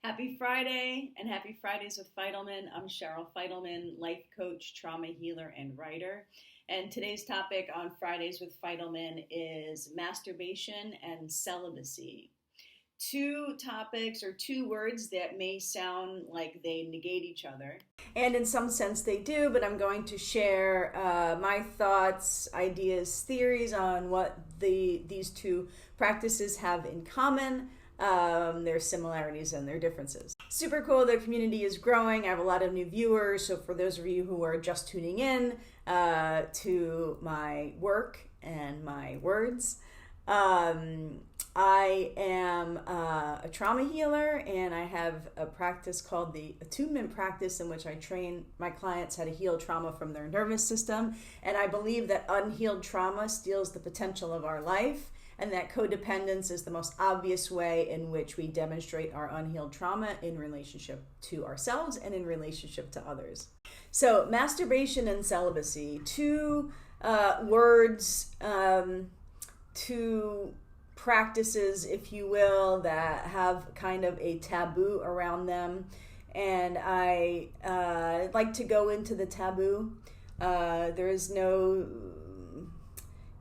Happy Friday and happy Fridays with Fidelman. I'm Cheryl Fidelman, life coach, trauma healer, and writer. And today's topic on Fridays with Fidelman is masturbation and celibacy. Two topics or two words that may sound like they negate each other. And in some sense they do, but I'm going to share my thoughts, ideas, theories on what these two practices have in common. Their similarities and their differences. Super cool. The community is growing. I have a lot of new viewers. So for those of you who are just tuning in to my work and my words, I am a trauma healer, and I have a practice called the attunement practice, in which I train my clients how to heal trauma from their nervous system. And I believe that unhealed trauma steals the potential of our life, and that codependence is the most obvious way in which we demonstrate our unhealed trauma in relationship to ourselves and in relationship to others. So masturbation and celibacy, two words, two practices, if you will, that have kind of a taboo around them. And I like to go into the taboo. There is no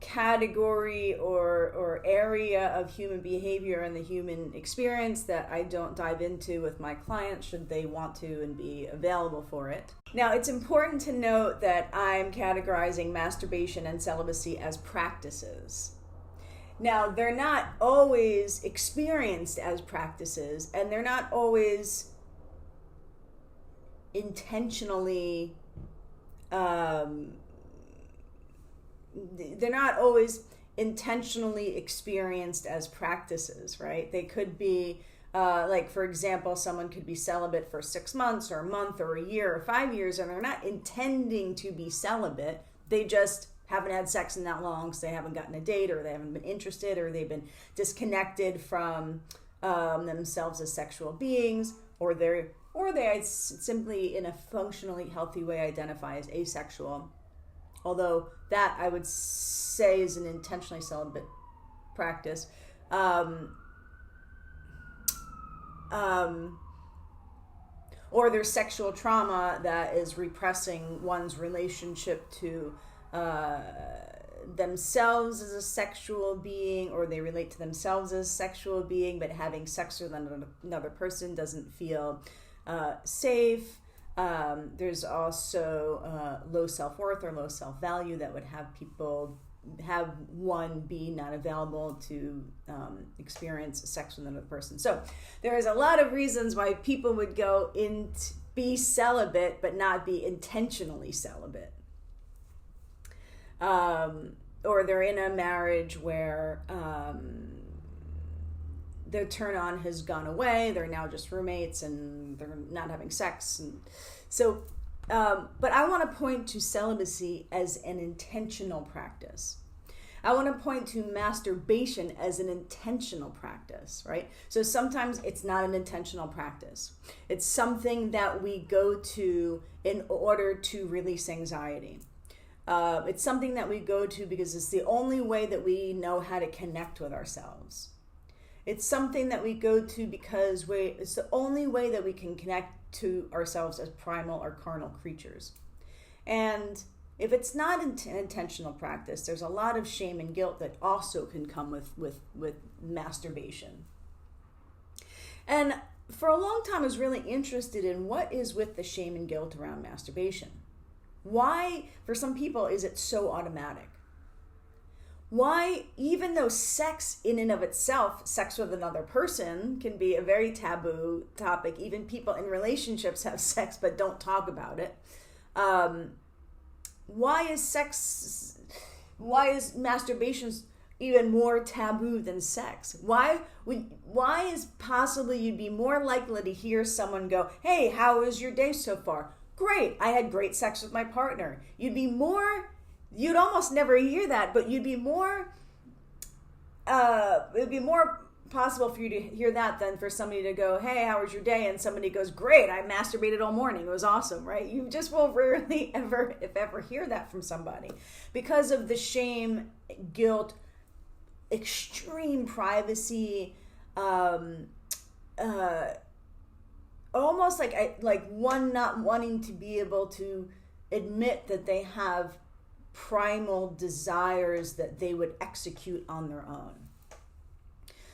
category or area of human behavior and the human experience that I don't dive into with my clients should they want to and be available for it. Now, it's important to note that I'm categorizing masturbation and celibacy as practices. Now, they're not always experienced as practices, and they're not always intentionally experienced as practices, right? They could be, like, for example, someone could be celibate for 6 months or a month or a year or 5 years, and they're not intending to be celibate. They just haven't had sex in that long, so they haven't gotten a date, or they haven't been interested, or they've been disconnected from themselves as sexual beings, or they simply, in a functionally healthy way, identify as asexual. Although that, I would say, is an intentionally celibate practice. Or there's sexual trauma that is repressing one's relationship to themselves as a sexual being, or they relate to themselves as a sexual being, but having sex with another person doesn't feel safe. There's also low self-worth or low self-value that would have one be not available to experience sex with another person. So there is a lot of reasons why people would go in be celibate but not be intentionally celibate. Or they're in a marriage where their turn on has gone away. They're now just roommates and they're not having sex. And so, but I want to point to celibacy as an intentional practice. I want to point to masturbation as an intentional practice, right? So sometimes it's not an intentional practice. It's something that we go to in order to release anxiety. It's something that we go to because it's the only way that we know how to connect with ourselves. It's something that we go to because it's the only way that we can connect to ourselves as primal or carnal creatures. And if it's not an intentional practice, there's a lot of shame and guilt that also can come with masturbation. And for a long time, I was really interested in what is with the shame and guilt around masturbation. Why, for some people, is it so automatic? Why, even though sex in and of itself, sex with another person, can be a very taboo topic, even people in relationships have sex but don't talk about it. Why is masturbation even more taboo than sex? Why is possibly you'd be more likely to hear someone go, "Hey, how was your day so far?" "Great, I had great sex with my partner." You'd almost never hear that, but it'd be more possible for you to hear that than for somebody to go, "Hey, how was your day?" And somebody goes, "Great, I masturbated all morning. It was awesome," right? You just will rarely ever, if ever, hear that from somebody because of the shame, guilt, extreme privacy, almost like one not wanting to be able to admit that they have primal desires that they would execute on their own.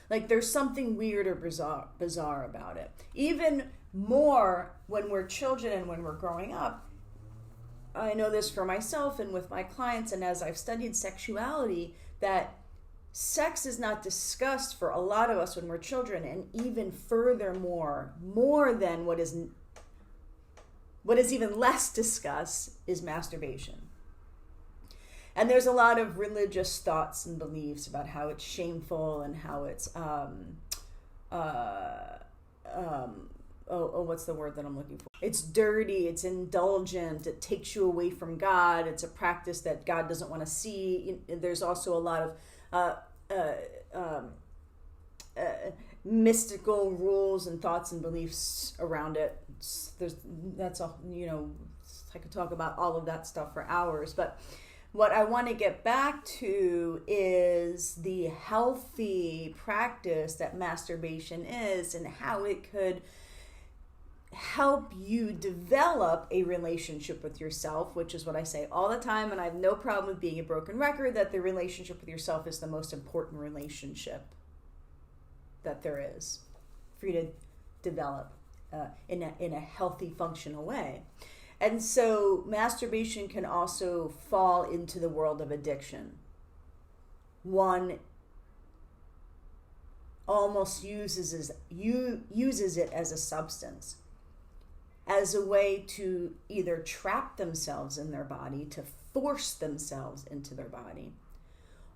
Like there's something weird or bizarre about it. Even more when we're children and when we're growing up. I know this for myself and with my clients, and as I've studied sexuality, that sex is not discussed for a lot of us when we're children, and even furthermore, more than what is even less discussed is masturbation. And there's a lot of religious thoughts and beliefs about how it's shameful and how it's what's the word that I'm looking for? It's dirty, it's indulgent, it takes you away from God, it's a practice that God doesn't want to see. There's also a lot of mystical rules and thoughts and beliefs around it. I could talk about all of that stuff for hours, but what I want to get back to is the healthy practice that masturbation is and how it could help you develop a relationship with yourself, which is what I say all the time, and I have no problem with being a broken record, that the relationship with yourself is the most important relationship that there is for you to develop in a healthy, functional way. And so masturbation can also fall into the world of addiction. One almost uses it as a substance, as a way to either trap themselves in their body, to force themselves into their body.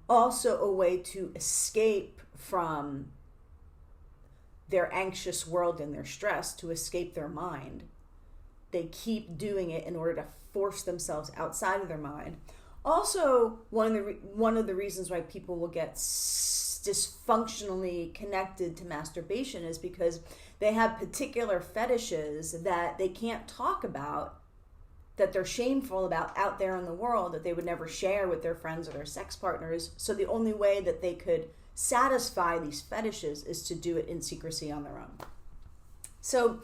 Also a way to escape from their anxious world and their stress, to escape their mind. They keep doing it in order to force themselves outside of their mind. Also, one of the reasons why people will get dysfunctionally connected to masturbation is because they have particular fetishes that they can't talk about, that they're shameful about out there in the world, that they would never share with their friends or their sex partners. So the only way that they could satisfy these fetishes is to do it in secrecy on their own. So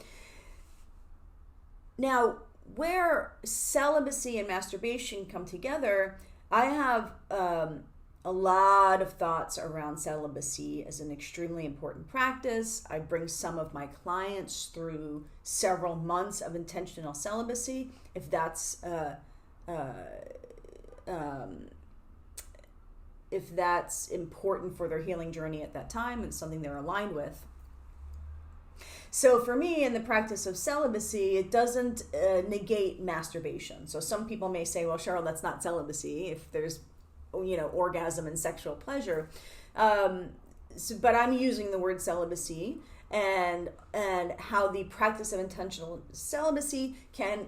now, where celibacy and masturbation come together, I have a lot of thoughts around celibacy as an extremely important practice. I bring some of my clients through several months of intentional celibacy, if that's important for their healing journey at that time and something they're aligned with. So for me, in the practice of celibacy, it doesn't negate masturbation. So some people may say, well, Cheryl, that's not celibacy if there's, orgasm and sexual pleasure. But I'm using the word celibacy and how the practice of intentional celibacy can,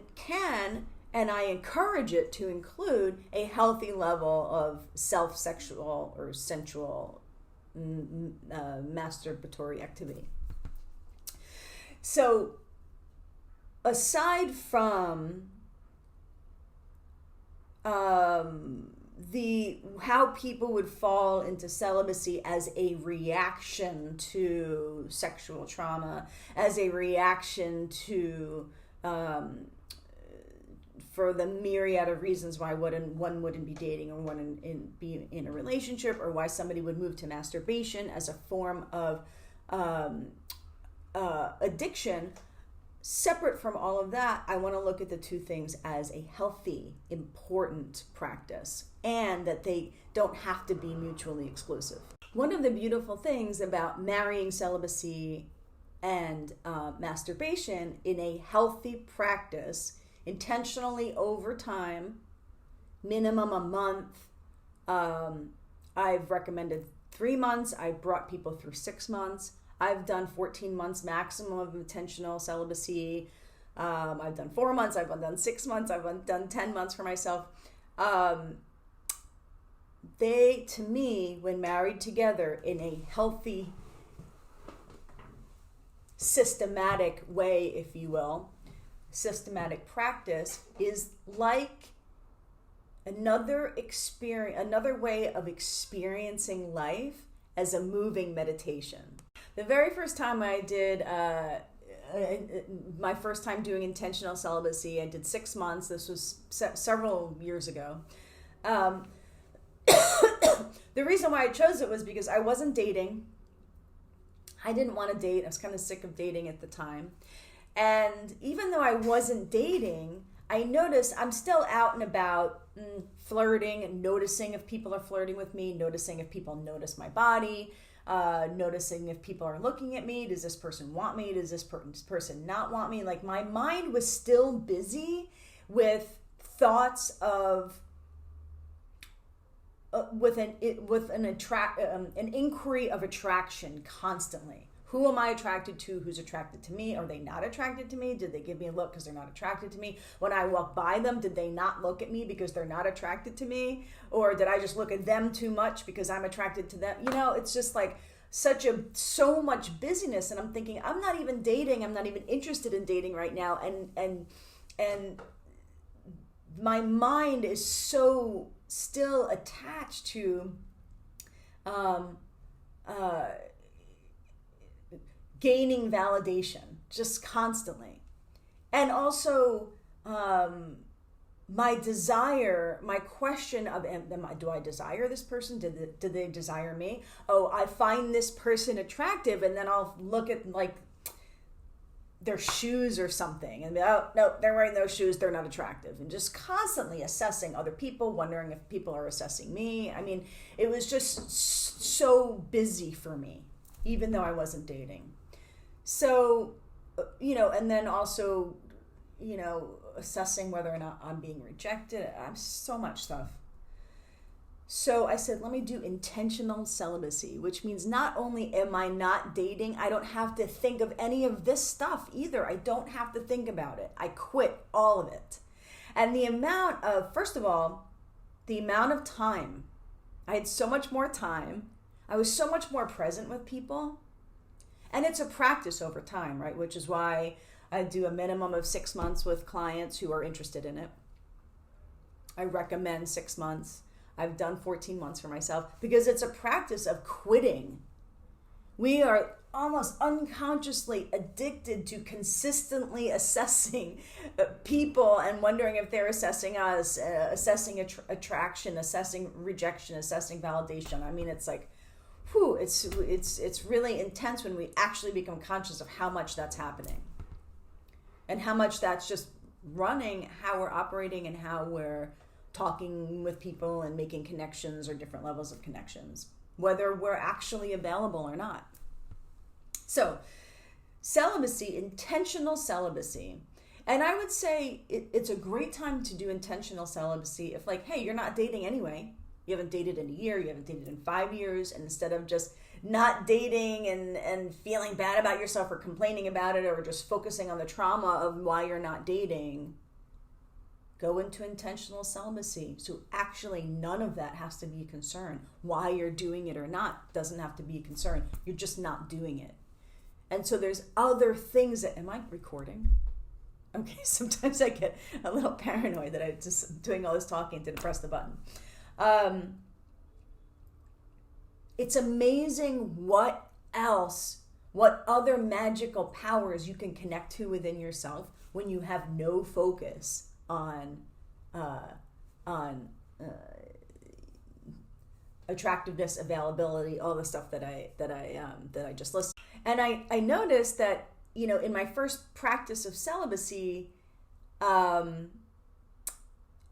and I encourage it to include a healthy level of self-sexual or sensual masturbatory activity. So, aside from how people would fall into celibacy as a reaction to sexual trauma, as a reaction to for the myriad of reasons why one wouldn't be dating or be in a relationship, or why somebody would move to masturbation as a form of addiction, separate from all of that, I want to look at the two things as a healthy, important practice, and that they don't have to be mutually exclusive. One of the beautiful things about marrying celibacy and masturbation in a healthy practice, intentionally over time, minimum a month, I've recommended 3 months, I've brought people through 6 months, I've done 14 months maximum of intentional celibacy. I've done 4 months. I've done 6 months. I've done 10 months for myself. They, to me, when married together in a healthy, systematic way, if you will, systematic practice, is like another way of experiencing life as a moving meditation. The very first time I did my my first time doing intentional celibacy. I did 6 months. This was several years ago. The reason why I chose it was because I wasn't dating. I didn't want to date. I was kind of sick of dating at the time. And even though I wasn't dating, I noticed I'm still out and about, flirting and noticing if people are flirting with me, noticing if people notice my body, noticing if people are looking at me. Does this person want me? Does this person not want me? Like, my mind was still busy with thoughts of with an inquiry of attraction constantly. Who am I attracted to? Who's attracted to me? Are they not attracted to me? Did they give me a look because they're not attracted to me? When I walk by them, did they not look at me because they're not attracted to me? Or did I just look at them too much because I'm attracted to them? You know, it's just like so much busyness. And I'm thinking, I'm not even dating. I'm not even interested in dating right now. And my mind is so still attached to gaining validation just constantly. And also my desire, my question of, do I desire this person? Did they desire me? Oh, I find this person attractive, and then I'll look at like their shoes or something and be, oh, no, they're wearing those shoes, they're not attractive. And just constantly assessing other people, wondering if people are assessing me. I mean, it was just so busy for me, even though I wasn't dating. So, and then also, assessing whether or not I'm being rejected. I'm so much stuff. So I said, let me do intentional celibacy, which means not only am I not dating, I don't have to think of any of this stuff either. I don't have to think about it. I quit all of it. And first of all, the amount of time, I had so much more time. I was so much more present with people. And it's a practice over time, right? Which is why I do a minimum of 6 months with clients who are interested in it. I recommend 6 months. I've done 14 months for myself because it's a practice of quitting. We are almost unconsciously addicted to consistently assessing people and wondering if they're assessing us, assessing attraction, assessing rejection, assessing validation. I mean, it's like, it's really intense when we actually become conscious of how much that's happening and how much that's just running how we're operating and how we're talking with people and making connections or different levels of connections, whether we're actually available or not. So, celibacy, intentional celibacy. And I would say it's a great time to do intentional celibacy if, like, hey, you're not dating anyway. You haven't dated in a year, you haven't dated in 5 years, and instead of just not dating and feeling bad about yourself or complaining about it or just focusing on the trauma of why you're not dating, go into intentional celibacy. So actually none of that has to be a concern. Why you're doing it or not doesn't have to be a concern. You're just not doing it. And so there's other things that, am I recording? Okay, sometimes I get a little paranoid that I'm just doing all this talking to press the button. It's amazing what other magical powers you can connect to within yourself when you have no focus on attractiveness, availability, all the stuff that I just listed. And I noticed that, in my first practice of celibacy,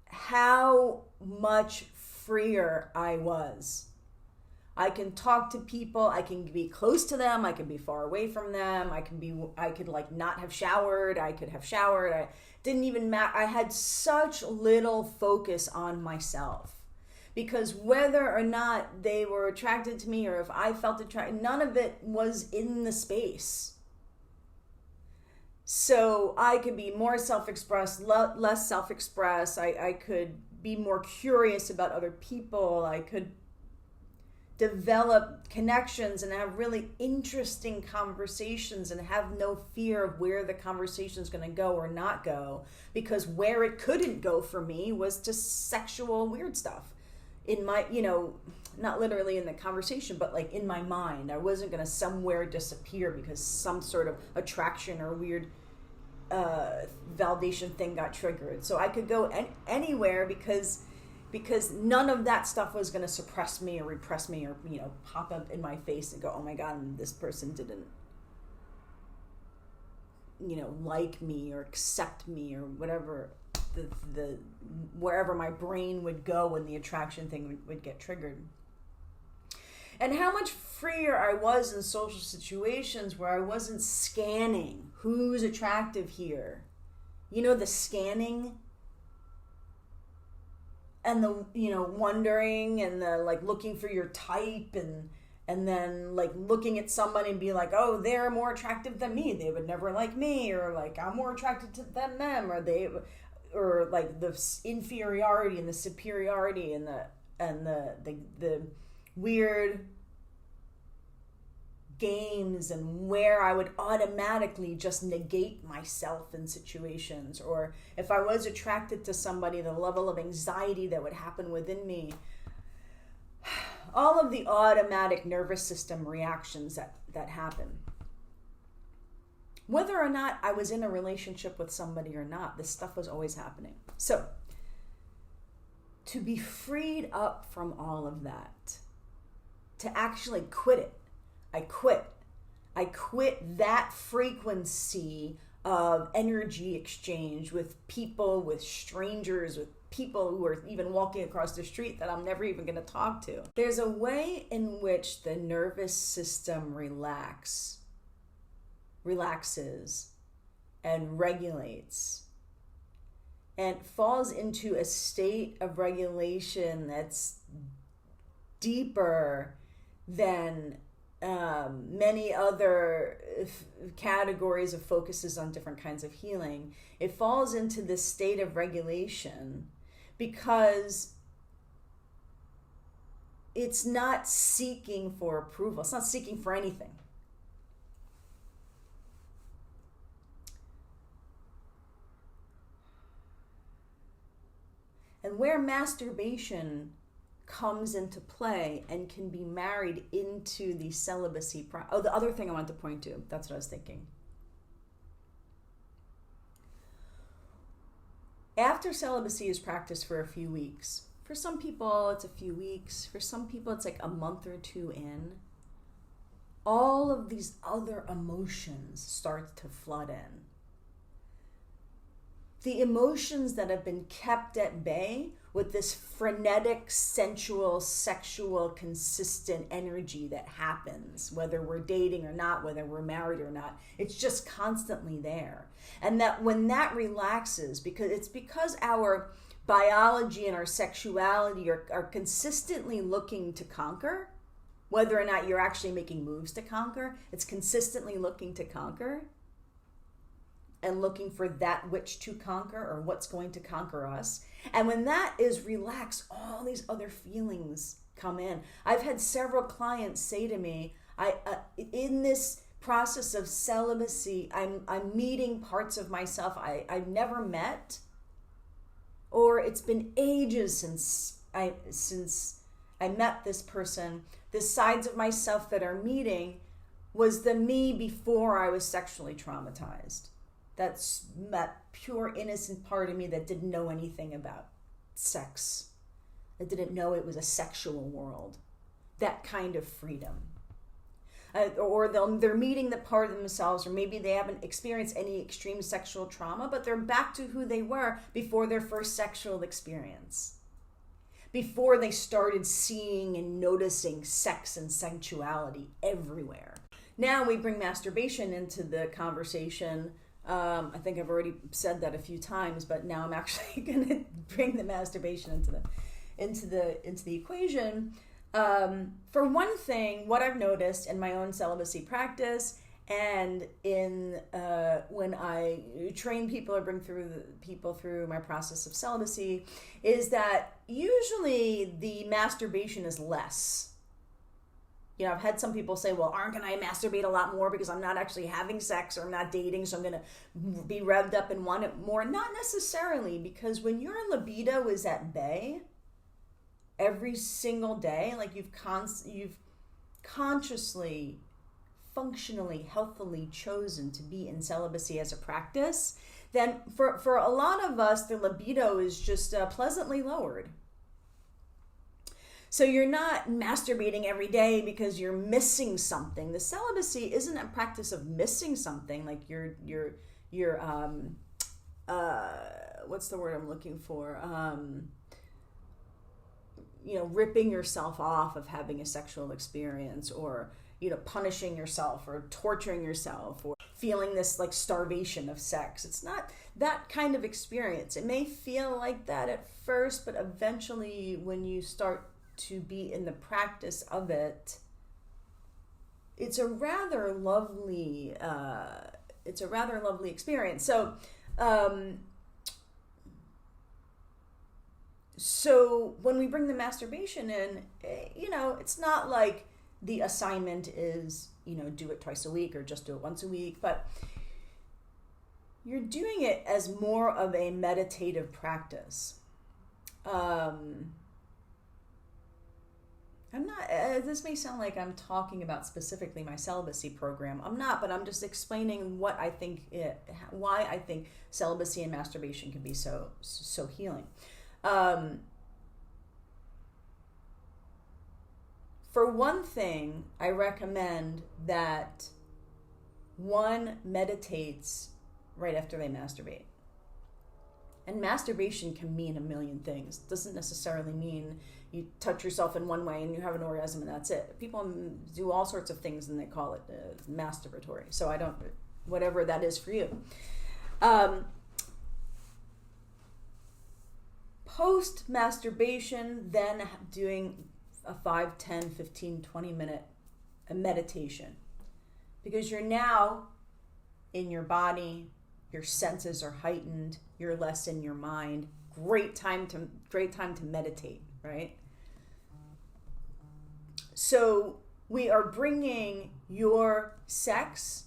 how much freer I was. I can talk to people, I can be close to them, I can be far away from them, I could like not have showered, I could have showered, I didn't even matter. I had such little focus on myself because whether or not they were attracted to me or if I felt attracted, none of it was in the space. So I could be more self-expressed, less self-expressed, I could be more curious about other people, I could develop connections and have really interesting conversations and have no fear of where the conversation is going to go or not go, because where it couldn't go for me was to sexual weird stuff in my, not literally in the conversation, but like in my mind. I wasn't going to somewhere disappear because some sort of attraction or weird validation thing got triggered. So I could go anywhere because none of that stuff was going to suppress me or repress me or, pop up in my face and go, oh my God, this person didn't, like me or accept me or whatever, the wherever my brain would go when the attraction thing would get triggered. And how much freer I was in social situations where I wasn't scanning who's attractive here. The scanning and the, wondering and the like looking for your type and then like looking at somebody and be like, oh, they're more attractive than me. They would never like me, or like I'm more attracted to them, or like the inferiority and the superiority and the weird games and where I would automatically just negate myself in situations, or if I was attracted to somebody, the level of anxiety that would happen within me, all of the automatic nervous system reactions that happen. Whether or not I was in a relationship with somebody or not, this stuff was always happening. So, to be freed up from all of that, to actually quit it, I quit that frequency of energy exchange with people, with strangers, with people who are even walking across the street that I'm never even going to talk to. There's a way in which the nervous system relaxes and regulates and falls into a state of regulation that's deeper than many other categories of focuses on different kinds of healing. It falls into this state of regulation because it's not seeking for approval. It's not seeking for anything. And where masturbation comes into play and can be married into the celibacy the other thing I want to point to, that's what I was thinking. After celibacy is practiced for a few weeks, for some people it's a few weeks, for some people it's like a month or two in, all of these other emotions start to flood in. The emotions that have been kept at bay with this frenetic, sensual, sexual, consistent energy that happens, whether we're dating or not, whether we're married or not, it's just constantly there. And that when that relaxes, because our biology and our sexuality are consistently looking to conquer, whether or not you're actually making moves to conquer, it's consistently looking to conquer and looking for that which to conquer or what's going to conquer us. And when that is relaxed, all these other feelings come in. I've had several clients say to me, in this process of celibacy, I'm meeting parts of myself I've never met, or it's been ages since I met this person. The sides of myself that are meeting was the me before I was sexually traumatized. That's that pure innocent part of me that didn't know anything about sex. That didn't know it was a sexual world. That kind of freedom. Or they're meeting the part of themselves, or maybe they haven't experienced any extreme sexual trauma, but they're back to who they were before their first sexual experience. Before they started seeing and noticing sex and sensuality everywhere. Now we bring masturbation into the conversation. I think I've already said that a few times, but now I'm actually going to bring the masturbation into the equation. For one thing, what I've noticed in my own celibacy practice and in when I train people or bring people through my process of celibacy is that usually the masturbation is less. I've had some people say, well, aren't I masturbate a lot more because I'm not actually having sex or I'm not dating, so I'm going to be revved up and want it more? Not necessarily, because when your libido is at bay every single day, like you've consciously functionally, healthily chosen to be in celibacy as a practice, then for a lot of us, the libido is just pleasantly lowered. So you're not masturbating every day because you're missing something. The celibacy isn't a practice of missing something, like you're what's the word I'm looking for? Ripping yourself off of having a sexual experience, or punishing yourself or torturing yourself, or feeling this like starvation of sex. It's not that kind of experience. It may feel like that at first, but eventually when you start to be in the practice of it, it's a rather lovely experience. So when we bring the masturbation in, it's not like the assignment is, do it twice a week or just do it once a week, but you're doing it as more of a meditative practice. This may sound like I'm talking about specifically my celibacy program. I'm not, but I'm just explaining why I think celibacy and masturbation can be so healing. For one thing, I recommend that one meditates right after they masturbate. And masturbation can mean a million things. It doesn't necessarily mean you touch yourself in one way and you have an orgasm and that's it. People do all sorts of things and they call it masturbatory. So whatever that is for you. Post-masturbation, then doing a 5, 10, 15, 20 minute meditation. Because you're now in your body, your senses are heightened, you're less in your mind. Great time to meditate, right? So we are bringing your sex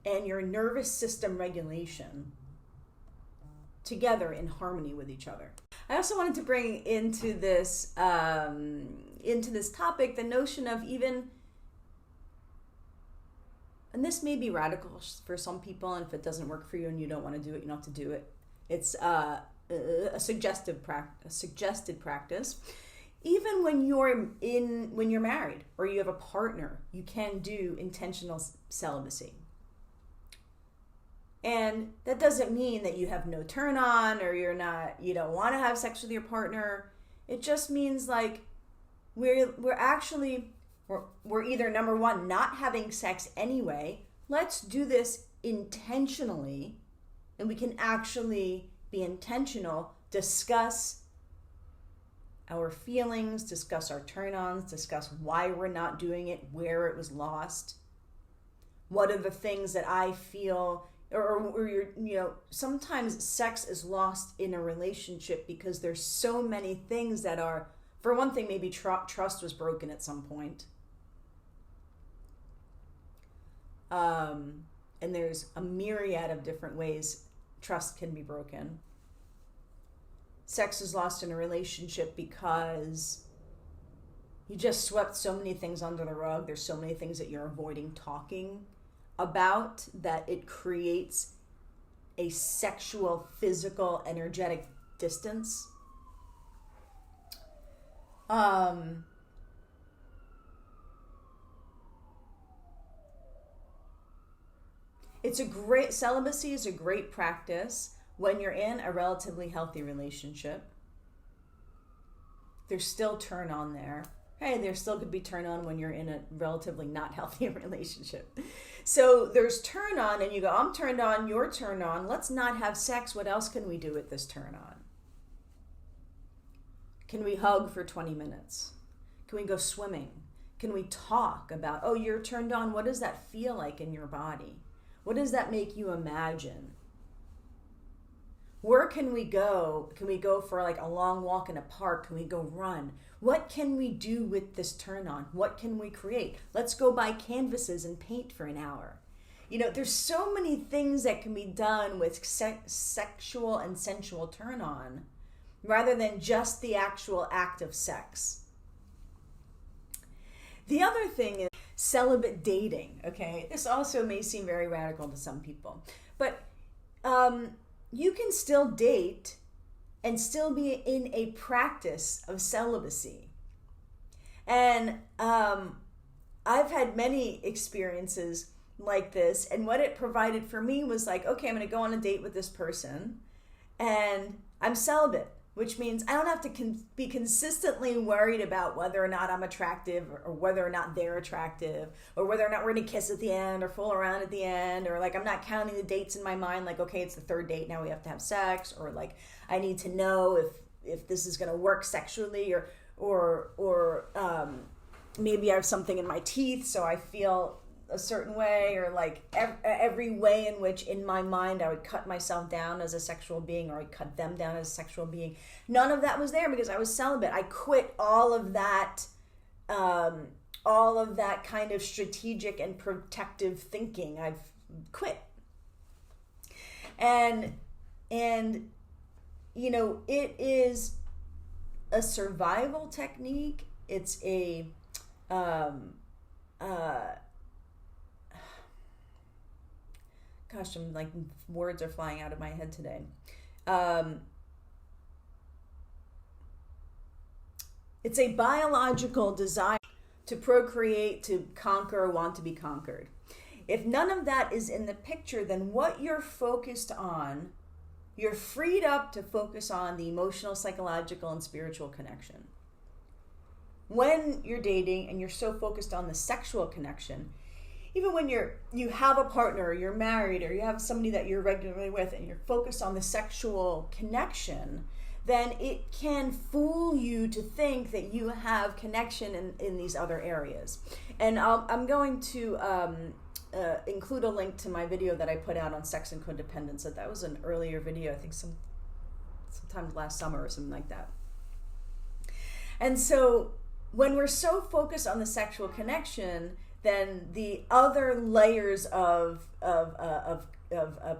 and your nervous system regulation together in harmony with each other. I also wanted to bring into this topic the notion of even, and this may be radical for some people, and if it doesn't work for you and you don't want to do it, you don't have to do it. It's a suggested practice. Even when you're married or you have a partner, you can do intentional celibacy. And that doesn't mean that you have no turn on or you don't want to have sex with your partner. It just means like we're either, number one, not having sex anyway. Let's do this intentionally, and we can actually be intentional, discuss our feelings, discuss our turn-ons, discuss why we're not doing it, where it was lost. What are the things that I feel, or sometimes sex is lost in a relationship because there's so many things that are, for one thing, maybe trust was broken at some point. And there's a myriad of different ways trust can be broken. Sex is lost in a relationship because you just swept so many things under the rug. There's so many things that you're avoiding talking about that it creates a sexual, physical, energetic distance. Celibacy is a great practice when you're in a relatively healthy relationship. There's still turn on there. Hey, there still could be turn on when you're in a relatively not healthy relationship. So there's turn on, and you go, I'm turned on, you're turned on. Let's not have sex. What else can we do with this turn on? Can we hug for 20 minutes? Can we go swimming? Can we talk about, oh, you're turned on. What does that feel like in your body? What does that make you imagine? Where can we go? Can we go for like a long walk in a park? Can we go run? What can we do with this turn on? What can we create? Let's go buy canvases and paint for an hour. There's so many things that can be done with sexual and sensual turn on rather than just the actual act of sex. The other thing is celibate dating, okay? This also may seem very radical to some people, but you can still date and still be in a practice of celibacy. And I've had many experiences like this, and what it provided for me was like, okay, I'm going to go on a date with this person, and I'm celibate, which means I don't have to be consistently worried about whether or not I'm attractive, or whether or not they're attractive, or whether or not we're going to kiss at the end or fool around at the end, or like I'm not counting the dates in my mind, like, okay, it's the third date, now we have to have sex, or like I need to know if this is going to work sexually, or maybe I have something in my teeth, so I feel a certain way, or like every way in which in my mind I would cut myself down as a sexual being, or I'd cut them down as a sexual being. None of that was there because I was celibate. I quit all of that kind of strategic and protective thinking. I've quit. And you know, it is a survival technique. It's a gosh, I'm like, words are flying out of my head today. It's a biological desire to procreate, to conquer, want to be conquered. If none of that is in the picture, then what you're focused on, you're freed up to focus on the emotional, psychological, and spiritual connection. When you're dating and you're so focused on the sexual connection, even when you have a partner, or you're married, or you have somebody that you're regularly with, and you're focused on the sexual connection, then it can fool you to think that you have connection in these other areas. And I'm going to include a link to my video that I put out on sex and codependence. That was an earlier video, I think sometime last summer or something like that. And so when we're so focused on the sexual connection, then the other layers of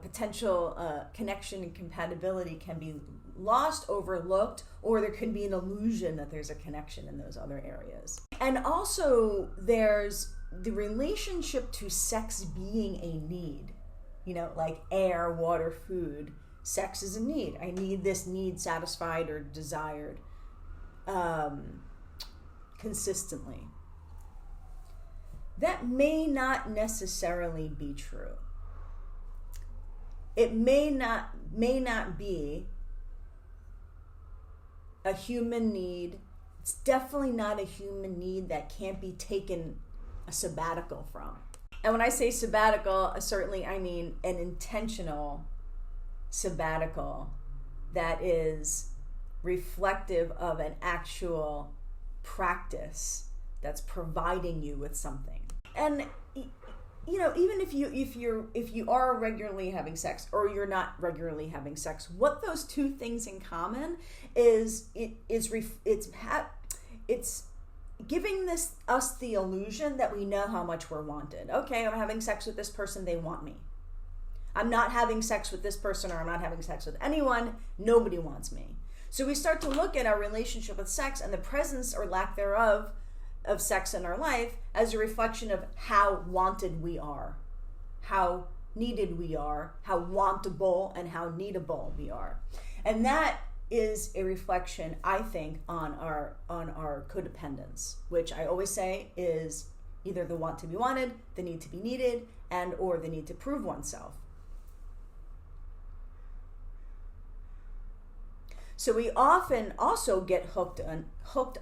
potential connection and compatibility can be lost, overlooked, or there can be an illusion that there's a connection in those other areas. And also there's the relationship to sex being a need, you know, like air, water, food. Sex is a need. I need this need satisfied or desired consistently. That may not necessarily be true. It may not be a human need. It's definitely not a human need that can't be taken a sabbatical from. And when I say sabbatical, certainly I mean an intentional sabbatical that is reflective of an actual practice that's providing you with something. And you know, even if you are regularly having sex or you're not regularly having sex, what those two things in common is it's giving us the illusion that we know how much we're wanted. Okay, I'm having sex with this person, they want me. I'm not having sex with this person, or I'm not having sex with anyone, nobody wants me. So we start to look at our relationship with sex and the presence or lack thereof of sex in our life as a reflection of how wanted we are, how needed we are, how wantable and how needable we are. And that is a reflection, I think, on our codependence, which I always say is either the want to be wanted, the need to be needed, and or the need to prove oneself. So we often also get hooked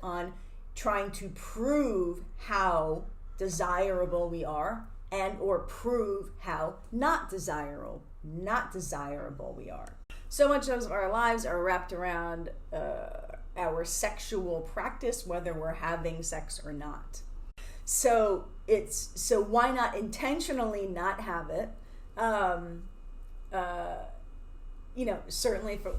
on trying to prove how desirable we are, and or prove how not desirable we are. So much of our lives are wrapped around our sexual practice, whether we're having sex or not. So why not intentionally not have it? You know, certainly if it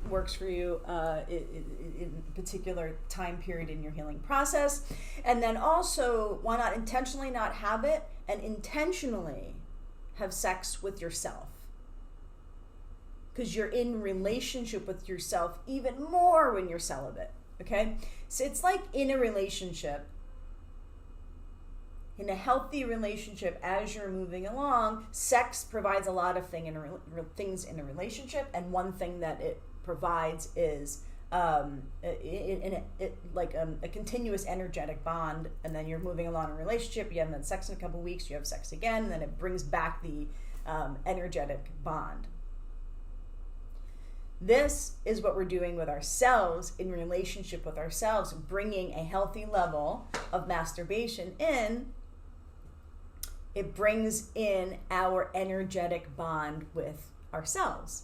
works for you in a particular time period in your healing process. And then also, why not intentionally not have it and intentionally have sex with yourself? Because you're in relationship with yourself even more when you're celibate, okay? So it's like in a relationship, in a healthy relationship, as you're moving along, sex provides a lot of things in a relationship, and one thing that it provides is a continuous energetic bond. And then you're moving along in a relationship, you haven't had sex in a couple weeks, you have sex again, and then it brings back the energetic bond. This is what we're doing with ourselves in relationship with ourselves, bringing a healthy level of masturbation in. It brings in our energetic bond with ourselves.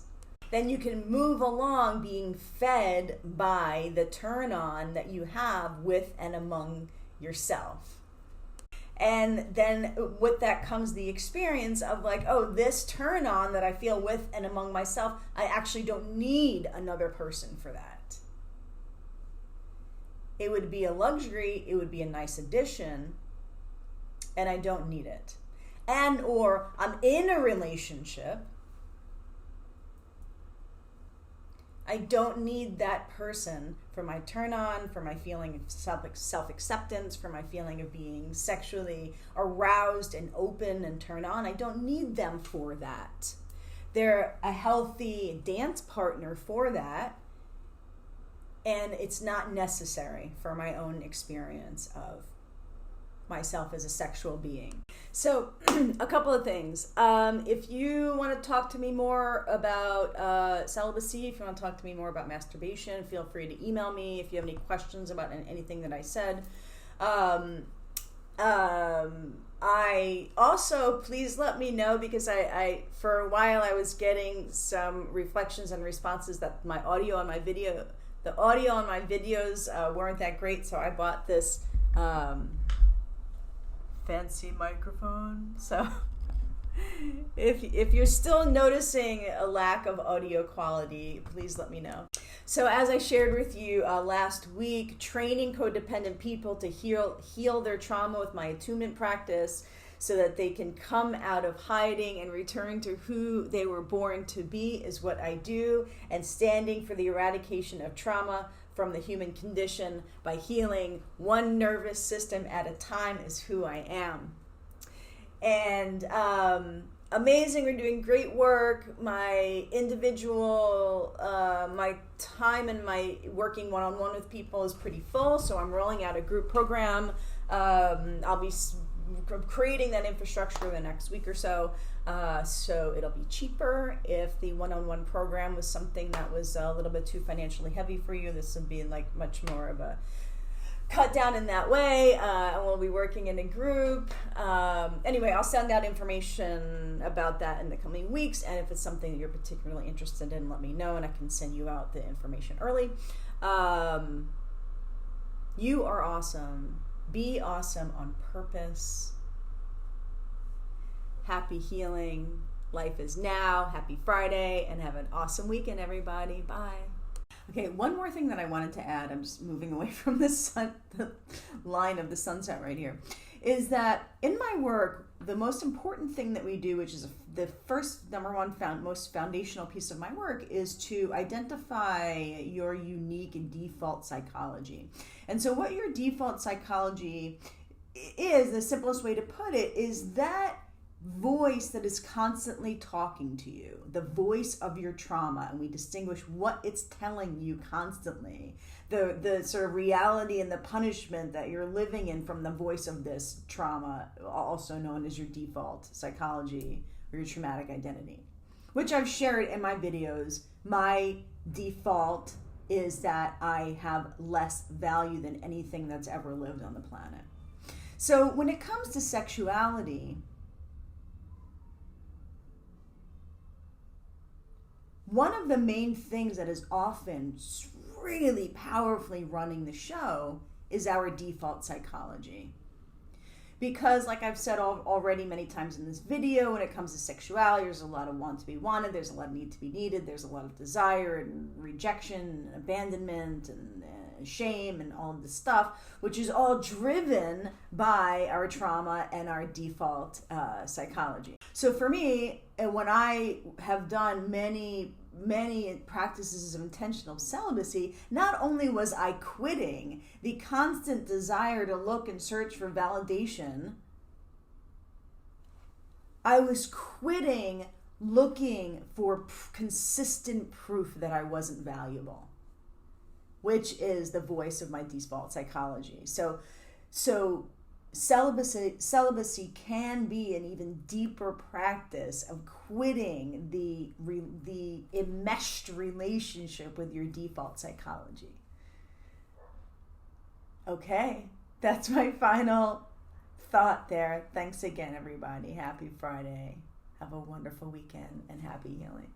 Then you can move along being fed by the turn on that you have with and among yourself. And then with that comes the experience of like, oh, this turn on that I feel with and among myself, I actually don't need another person for that. It would be a luxury, it would be a nice addition, and I don't need it. And or I'm in a relationship, I don't need that person for my turn on, for my feeling of self-acceptance, for my feeling of being sexually aroused and open and turn on. I don't need them for that. They're a healthy dance partner for that, and it's not necessary for my own experience of myself as a sexual being. So a couple of things. If you want to talk to me more about celibacy, if you want to talk to me more about masturbation, feel free to email me if you have any questions about anything that I said. I also, please let me know, because I for a while I was getting some reflections and responses that the audio on my videos weren't that great, so I bought this fancy microphone. So if you're still noticing a lack of audio quality, please let me know. So as I shared with you last week, training codependent people to heal their trauma with my attunement practice so that they can come out of hiding and return to who they were born to be is what I do. And standing for the eradication of trauma from the human condition by healing one nervous system at a time is who I am. And amazing, we're doing great work. My individual, my time and my working one-on-one with people is pretty full, so I'm rolling out a group program. I'll be creating that infrastructure in the next week or so. So it'll be cheaper. If the one-on-one program was something that was a little bit too financially heavy for you, this would be like much more of a cut down in that way. And we'll be working in a group. Anyway, I'll send out information about that in the coming weeks. And if it's something that you're particularly interested in, let me know and I can send you out the information early. You are awesome. Be awesome on purpose. Happy healing. Life is now. Happy Friday, and have an awesome weekend, everybody. Bye. Okay, one more thing that I wanted to add, I'm just moving away from the line of the sunset right here, is that in my work, the most important thing that we do, which is the first, number one, most foundational piece of my work, is to identify your unique default psychology. And so what your default psychology is, the simplest way to put it, is that voice that is constantly talking to you, the voice of your trauma, and we distinguish what it's telling you constantly, the sort of reality and the punishment that you're living in from the voice of this trauma, also known as your default psychology or your traumatic identity, which I've shared in my videos. My default is that I have less value than anything that's ever lived on the planet. So when it comes to sexuality, one of the main things that is often really powerfully running the show is our default psychology. Because like I've said already many times in this video, when it comes to sexuality, there's a lot of want to be wanted, there's a lot of need to be needed, there's a lot of desire and rejection and abandonment and shame and all of this stuff, which is all driven by our trauma and our default psychology. So for me, when I have done many practices of intentional celibacy, not only was I quitting the constant desire to look and search for validation I was quitting looking for consistent proof that I wasn't valuable, which is the voice of my default psychology. So celibacy can be an even deeper practice of quitting the enmeshed relationship with your default psychology. Okay, that's my final thought there. Thanks again, everybody. Happy Friday. Have a wonderful weekend and happy healing.